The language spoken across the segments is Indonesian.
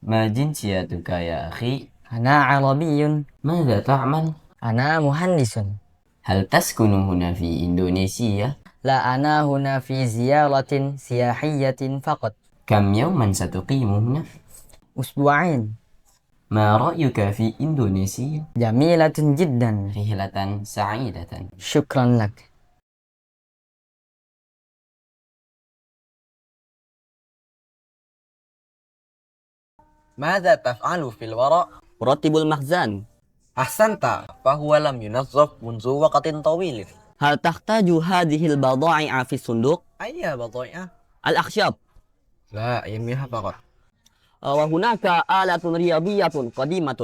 ما جنسيتك يا أخي؟ أنا عربي. ماذا تعمل؟ أنا مهندس. هل تسكن هنا في إندونيسيا؟ لا، أنا هنا في زيارة سياحية فقط. كم يوما ستقيم هنا؟ أسبوعين. ما رأيك في إندونيسيا؟ جميلة جدا. رحلة سعيدة. شكرا لك. ماذا تفعل في الوراء؟ أرتب المخزن. أحسنت، فهو لم ينظف منذ وقت طويل. هل تحتاج هذه البضائع في الصندوق؟ أي بضائع؟ الأخشاب. لا، يرميها فقط. وهناك آلة رياضية قديمة.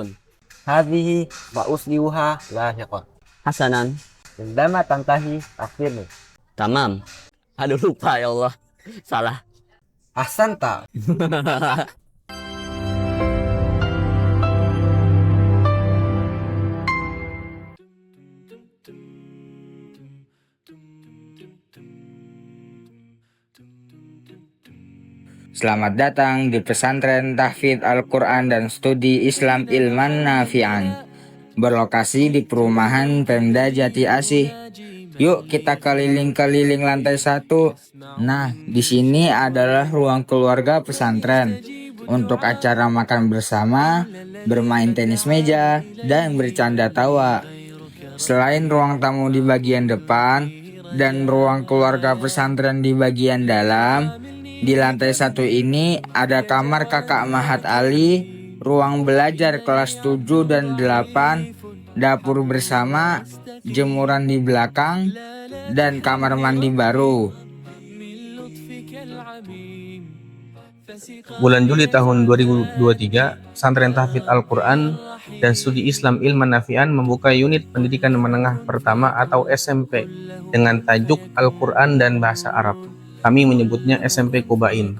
هذه سأصلحها لاحقا. حسنا. عندما تنتهي أخبرني. تمام. Aduh, lupa ya Allah. Salah. أحسنت. Selamat datang di pesantren Tahfidz Al-Quran dan Studi Islam Ilman Nafi'an, berlokasi di perumahan Pemda Jati Asih. Yuk kita keliling-keliling lantai 1. Nah, di sini adalah ruang keluarga pesantren untuk acara makan bersama, bermain tenis meja, dan bercanda tawa. Selain ruang tamu di bagian depan dan ruang keluarga pesantren di bagian dalam, di lantai 1 ini ada kamar kakak Mahat Ali, ruang belajar kelas 7 dan 8, dapur bersama, jemuran di belakang, dan kamar mandi baru. Bulan Juli tahun 2023, Pesantren Tahfidz Al-Quran dan Studi Islam Ilman Nafi'an membuka unit pendidikan menengah pertama atau SMP dengan tajuk Al-Quran dan Bahasa Arab. Kami menyebutnya SMP Qubain.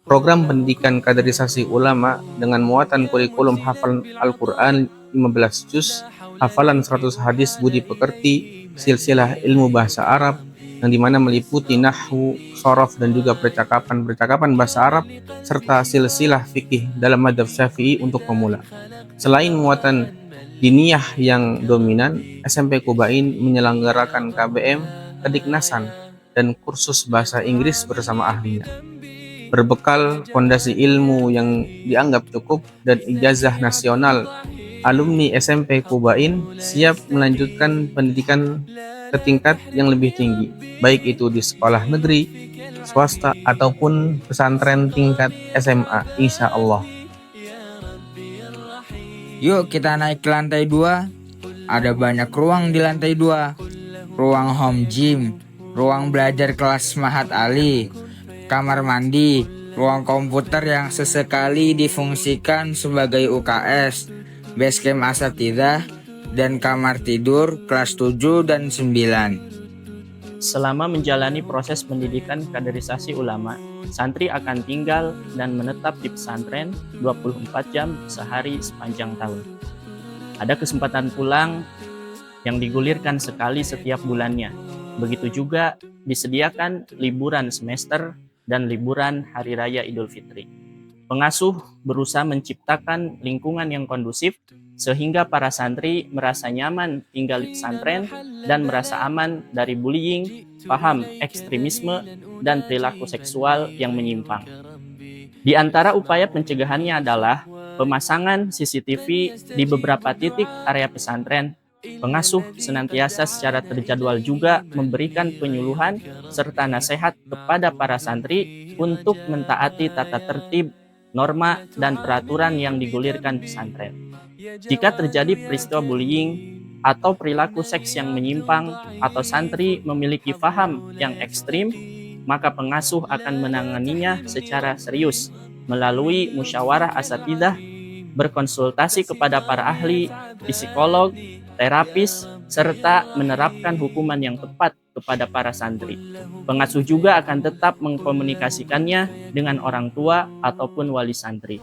Program pendidikan kaderisasi ulama dengan muatan kurikulum hafal Al-Quran 15 juz, hafalan 100 hadis budi pekerti, silsilah ilmu bahasa Arab, yang dimana meliputi nahwu, shorof, dan juga percakapan bahasa Arab, serta silsilah fikih dalam madzhab Syafi'i untuk pemula. Selain muatan diniyah yang dominan, SMP Qubain menyelenggarakan KBM, kediknasan, dan kursus bahasa Inggris bersama ahlinya. Berbekal fondasi ilmu yang dianggap cukup dan ijazah nasional, alumni SMP Qubain siap melanjutkan pendidikan ke tingkat yang lebih tinggi, baik itu di sekolah negeri, swasta, ataupun pesantren tingkat SMA, insya Allah. Yuk kita naik ke lantai 2. Ada banyak ruang di lantai 2. Ruang home gym, ruang belajar kelas Mahat Ali, kamar mandi, ruang komputer yang sesekali difungsikan sebagai UKS, basecamp asatidzah, dan kamar tidur kelas 7 dan 9. Selama menjalani proses pendidikan kaderisasi ulama, santri akan tinggal dan menetap di pesantren 24 jam sehari sepanjang tahun. Ada kesempatan pulang yang digulirkan sekali setiap bulannya. Begitu juga disediakan liburan semester dan liburan Hari Raya Idul Fitri. Pengasuh berusaha menciptakan lingkungan yang kondusif sehingga para santri merasa nyaman tinggal di pesantren dan merasa aman dari bullying, paham ekstremisme, dan perilaku seksual yang menyimpang. Di antara upaya pencegahannya adalah pemasangan CCTV di beberapa titik area pesantren. Pengasuh senantiasa secara terjadwal juga memberikan penyuluhan serta nasihat kepada para santri untuk mentaati tata tertib, norma, dan peraturan yang digulirkan pesantren. Jika terjadi peristiwa bullying atau perilaku seks yang menyimpang atau santri memiliki paham yang ekstrim, maka pengasuh akan menanganinya secara serius melalui musyawarah asatidzah, berkonsultasi kepada para ahli, psikolog, terapis, serta menerapkan hukuman yang tepat kepada para santri. Pengasuh juga akan tetap mengkomunikasikannya dengan orang tua ataupun wali santri.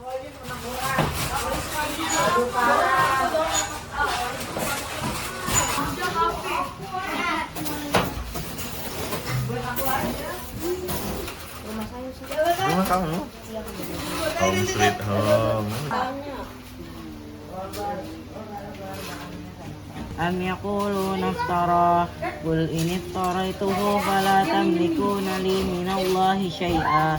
Rumah kamu? Home sweet home. أم يقولون افترى قل إن افتريته فلا تملكون لي من الله شيئا.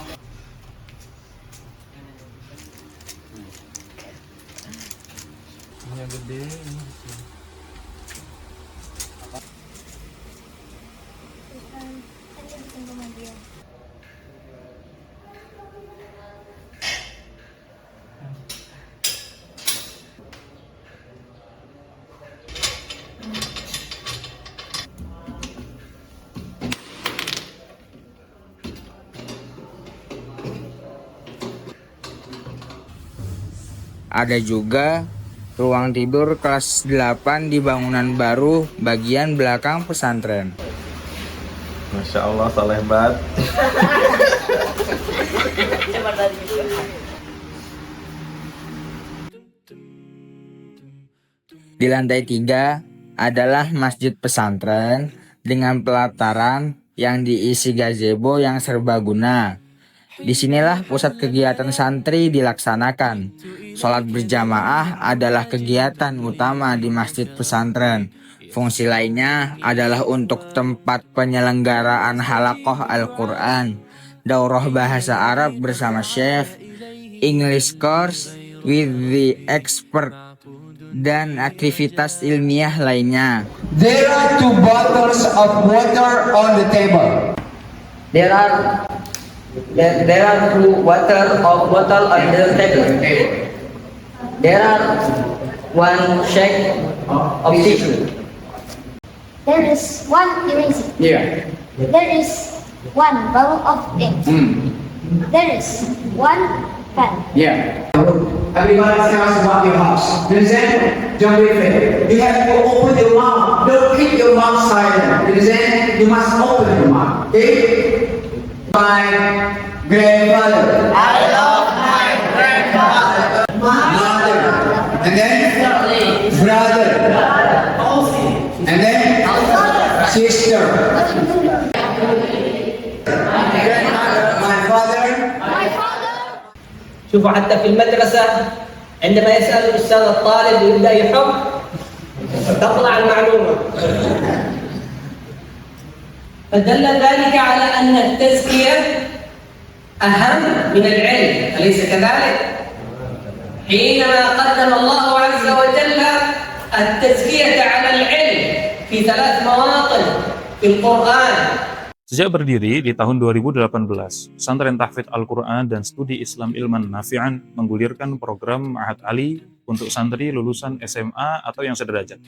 Ada juga ruang tidur kelas 8 di bangunan baru bagian belakang pesantren. Masya Allah, saleh banget. Di lantai 3 adalah masjid pesantren dengan pelataran yang diisi gazebo yang serbaguna. Disinilah pusat kegiatan santri dilaksanakan. Sholat berjamaah adalah kegiatan utama di masjid pesantren. Fungsi lainnya adalah untuk tempat penyelenggaraan halaqah Al-Quran, daurah bahasa Arab bersama chef, English course with the expert, dan aktivitas ilmiah lainnya. There are 2 bottles of water on the table. There are 2 bottle on the table. There are 1 shake of tissue. There is 1 eraser. Yeah. There is 1 bottle of ink. There is 1 pen. Yeah. Everybody tells about your house. Understand? Don't be afraid. You have to open your mouth. Don't keep your mouth silent. Understand? You must open your mouth. Okay? My grandfather. I love my grandfather. Mother. And then brother. And then sister. My father. شوفوا حتى في المدرسة عندما يسأل الأستاذ الطالب ويبدأ يحب تطلع المعلومة. فدل ذلك على أن التزكية أهم من العلم، أليس كذلك؟ حينما قدم الله عز وجل التزكية على العلم في 3 مواطن في القرآن. Sejak berdiri di tahun 2018, Pesantren Tahfidz Al-Quran dan Studi Islam Ilman Nafi'an menggulirkan program Ma'had Ali untuk santri lulusan SMA atau yang sederajat.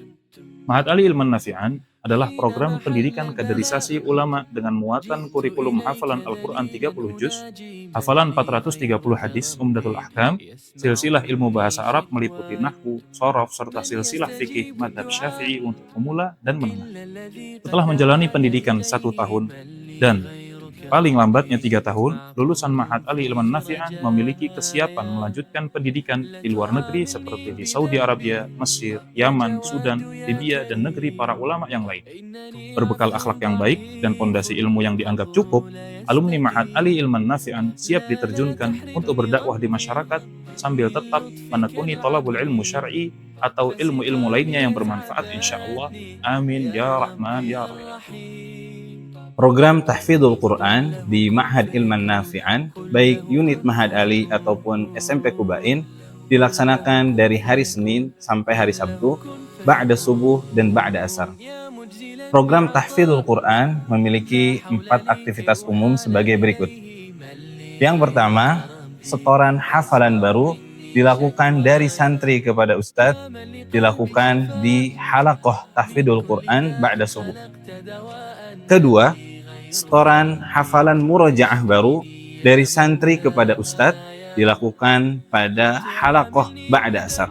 Ma'had Ali Ilman Nafi'an adalah program pendidikan kaderisasi ulama dengan muatan kurikulum hafalan Al-Quran 30 juz, hafalan 430 hadis Umdatul Ahkam, silsilah ilmu bahasa Arab meliputi nahwu, shorof, serta silsilah fikih madhab syafi'i untuk pemula dan menengah. Setelah menjalani pendidikan 1 tahun dan paling lambatnya 3 tahun, lulusan Ma'had Ali Ilman Nafi'an memiliki kesiapan melanjutkan pendidikan di luar negeri seperti di Saudi Arabia, Mesir, Yaman, Sudan, Libya, dan negeri para ulama yang lain. Berbekal akhlak yang baik dan pondasi ilmu yang dianggap cukup, alumni Ma'had Ali Ilman Nafi'an siap diterjunkan untuk berdakwah di masyarakat sambil tetap menekuni thalabul ilmu syar'i atau ilmu-ilmu lainnya yang bermanfaat insyaallah. Amin ya Rahman ya Rahim. Program Tahfidzul Quran di Ma'had Ilman Nafi'an, baik unit Ma'had Ali ataupun SMP Kubain, dilaksanakan dari hari Senin sampai hari Sabtu, ba'da subuh dan ba'da asar. Program Tahfidzul Quran memiliki 4 aktivitas umum sebagai berikut. Yang pertama, setoran hafalan baru dilakukan dari santri kepada ustadz, dilakukan di halaqah Tahfidzul Quran ba'da subuh. Kedua, setoran hafalan murojaah baru dari santri kepada ustadz dilakukan pada halaqah ba'da asar.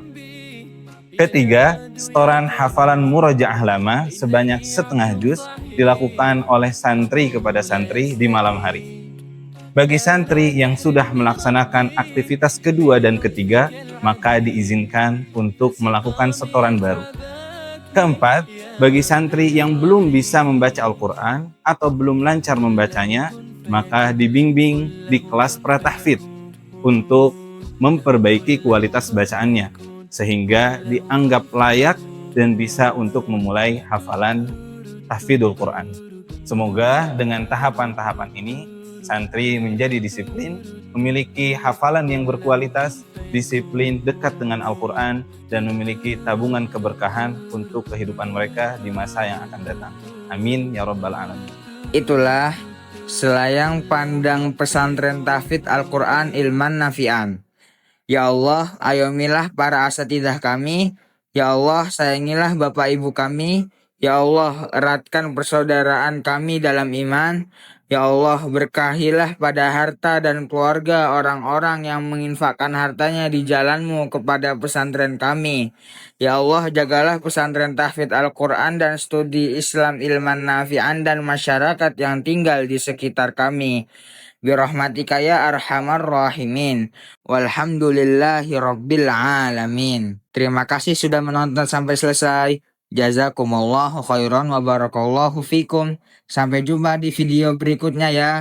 Ketiga, setoran hafalan murojaah lama sebanyak setengah juz dilakukan oleh santri kepada santri di malam hari. Bagi santri yang sudah melaksanakan aktivitas kedua dan ketiga, maka diizinkan untuk melakukan setoran baru. Keempat, bagi santri yang belum bisa membaca Al-Quran atau belum lancar membacanya, maka dibimbing di kelas pratahfidz untuk memperbaiki kualitas bacaannya, sehingga dianggap layak dan bisa untuk memulai hafalan tahfidzul Quran. Semoga dengan tahapan-tahapan ini, santri menjadi disiplin, memiliki hafalan yang berkualitas, disiplin dekat dengan Al-Quran, dan memiliki tabungan keberkahan untuk kehidupan mereka di masa yang akan datang. Amin ya Rabbal Alamin. Itulah selayang pandang pesantren tahfidz Al-Quran Ilman Nafi'an. Ya Allah, ayomilah para asatidzah kami. Ya Allah, sayangilah bapak ibu kami. Ya Allah, eratkan persaudaraan kami dalam iman. Ya Allah, berkahilah pada harta dan keluarga orang-orang yang menginfakkan hartanya di jalan-Mu kepada pesantren kami. Ya Allah, jagalah pesantren tahfidz Al-Quran dan studi Islam Ilman Nafi'an dan masyarakat yang tinggal di sekitar kami. Birahmatika ya arhamar rahimin. Walhamdulillahi rabbil alamin. Terima kasih sudah menonton sampai selesai. Jazakumullahu khairan wa barakallahu fikum. Sampai jumpa di video berikutnya ya.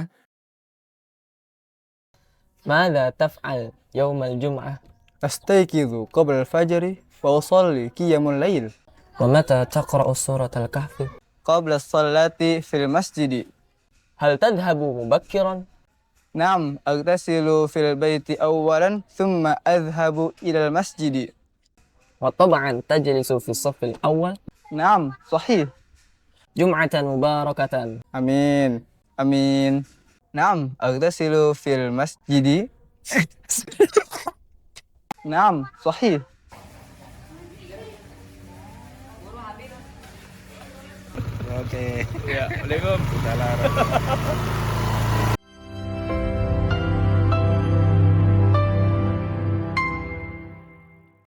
ماذا تفعل يوم الجمعة؟ أستيقظ قبل الفجر وأصلي قيام الليل. ومتى تقرأ سورة الكهف؟ قبل الصلاة في المسجد. هل تذهب مبكرا؟ نعم، أغتسل في البيت أولا ثم أذهب إلى المسجد. وطبعا تجلس في الصف الأول؟ نعم صحيح. جمعة مباركة. أمين أمين. نعم، أغتسل في المسجد. نعم صحيح. Oke. Ya, Waalaikumsalam.